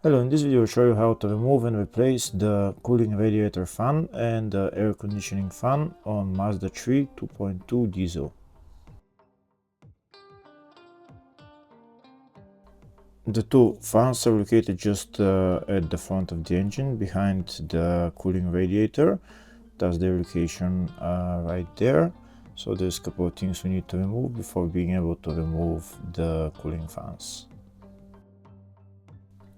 Hello, in this video I'll show you how to remove and replace the cooling radiator fan and the air conditioning fan on Mazda 3 2.2 diesel. The two fans are located just at the front of the engine behind the cooling radiator. That's their location right there. So there's a couple of things we need to remove before being able to remove the cooling fans.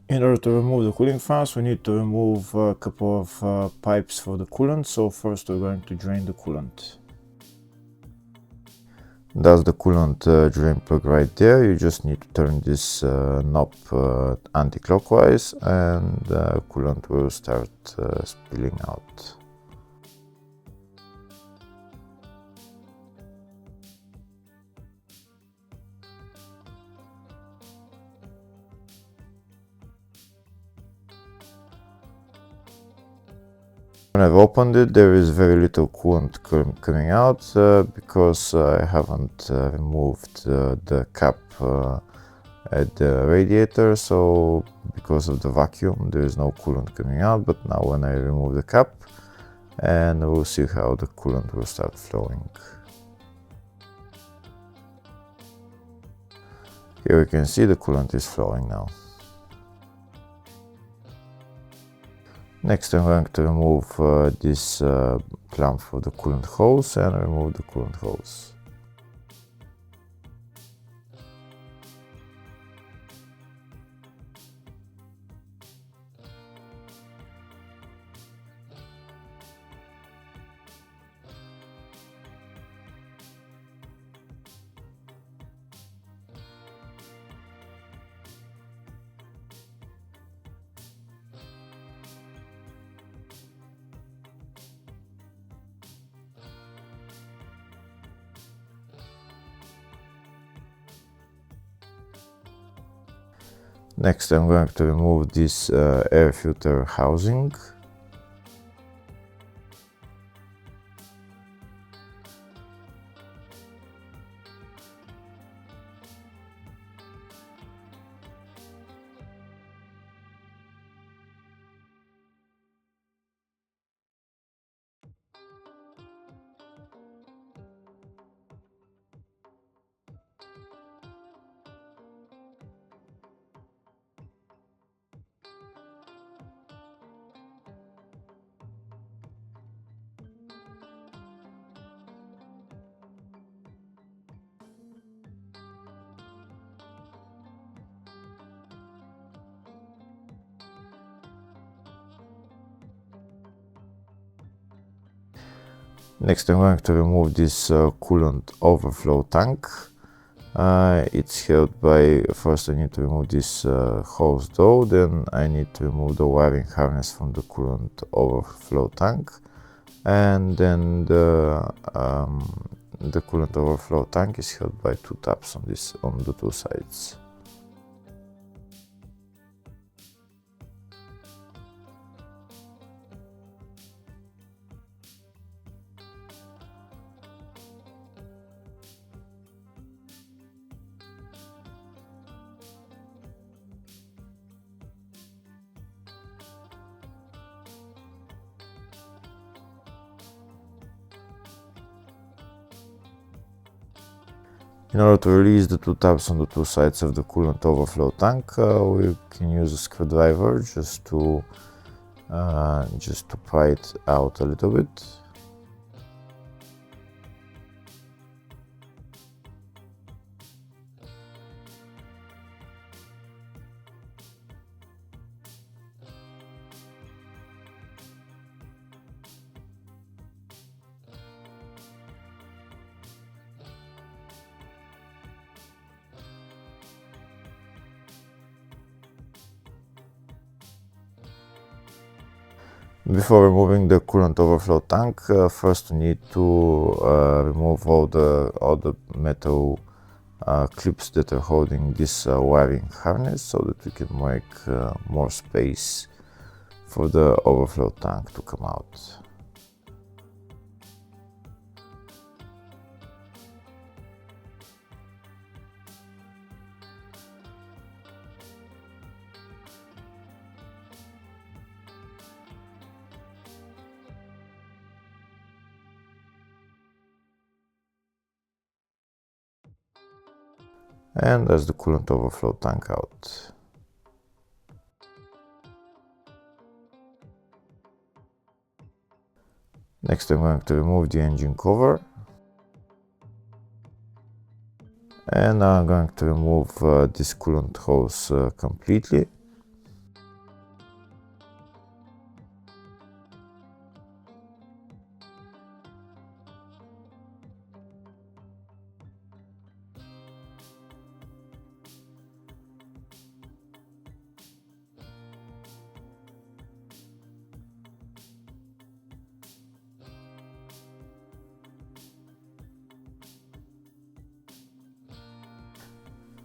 In order to remove the cooling fans, we need to remove a couple of pipes for the coolant. So first we're going to drain the coolant. That's the coolant drain plug right there. You just need to turn this knob anti-clockwise and the coolant will start spilling out. When I've opened it, there is very little coolant coming out because I haven't removed the cap at the radiator, so because of the vacuum there is no coolant coming out. But now when I remove the cap, and we'll see how the coolant will start flowing. Here you can see the coolant is flowing now. Next I'm going to remove this clamp for the coolant hose and remove the coolant hose. Next I'm going to remove this air filter housing. Next I'm going to remove this coolant overflow tank. It's held by, first I need to remove this hose though, then I need to remove the wiring harness from the coolant overflow tank, and then the coolant overflow tank is held by two tabs on the two sides. In order to release the two tabs on the two sides of the coolant overflow tank, we can use a screwdriver just to pry it out a little bit. Before removing the coolant overflow tank, first we need to remove all the metal clips that are holding this wiring harness, so that we can make more space for the overflow tank to come out. And that's the coolant overflow tank out. Next I'm going to remove the engine cover. And now I'm going to remove this coolant hose completely.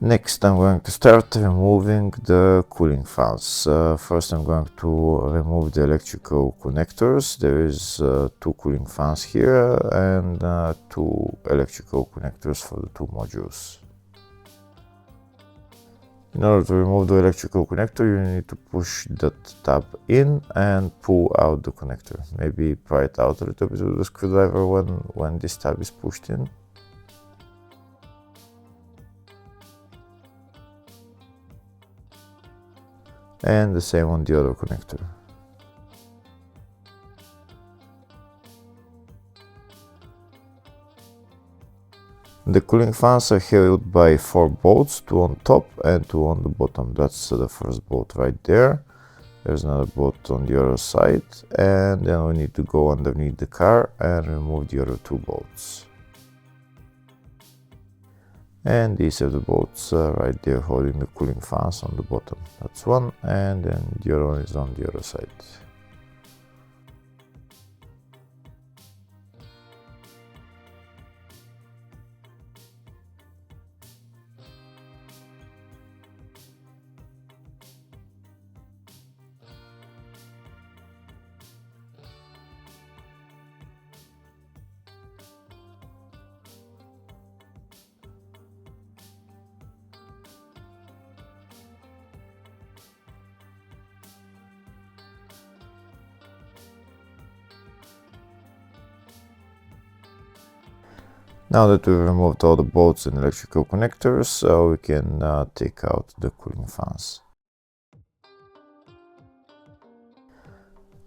Next I'm going to start removing the cooling fans. First I'm going to remove the electrical connectors. There is 2 cooling fans here and 2 electrical connectors for the 2 modules. In order to remove the electrical connector, you need to push that tab in and pull out the connector. Maybe pry it out a little bit with the screwdriver when this tab is pushed in. And the same on the other connector. The cooling fans are held by 4 bolts, 2 on top and 2 on the bottom. That's the first bolt right there. There's another bolt on the other side, and then we need to go underneath the car and remove the other 2 bolts. And these are the bolts right there holding the cooling fans on the bottom. That's one, and then the other one is on the other side. Now that we've removed all the bolts and electrical connectors, we can take out the cooling fans.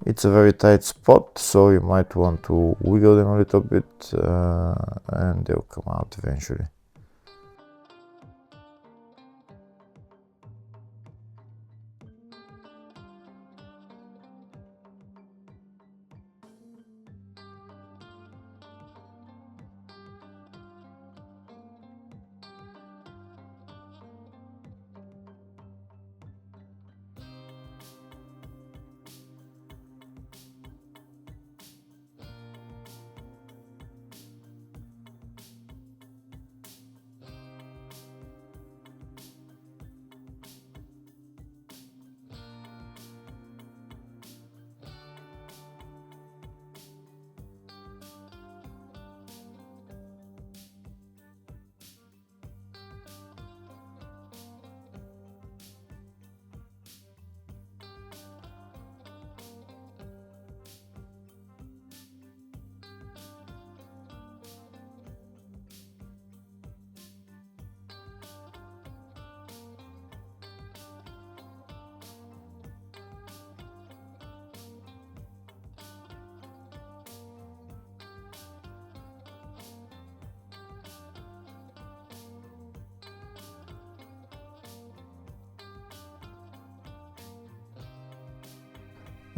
It's a very tight spot, so you might want to wiggle them a little bit and they'll come out eventually.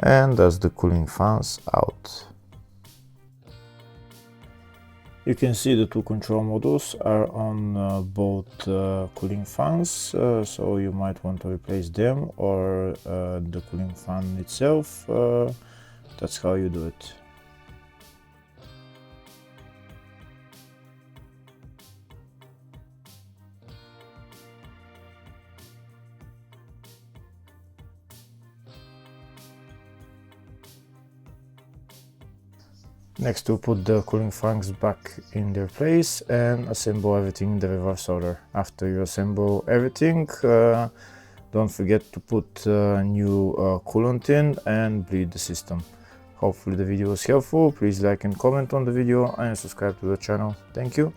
And that's the cooling fans out. You can see the 2 control modules are on both cooling fans, so you might want to replace them or the cooling fan itself. That's how you do it. Next, we'll put the cooling fans back in their place and assemble everything in the reverse order. After you assemble everything, don't forget to put new coolant in and bleed the system. Hopefully the video was helpful. Please like and comment on the video and subscribe to the channel. Thank you.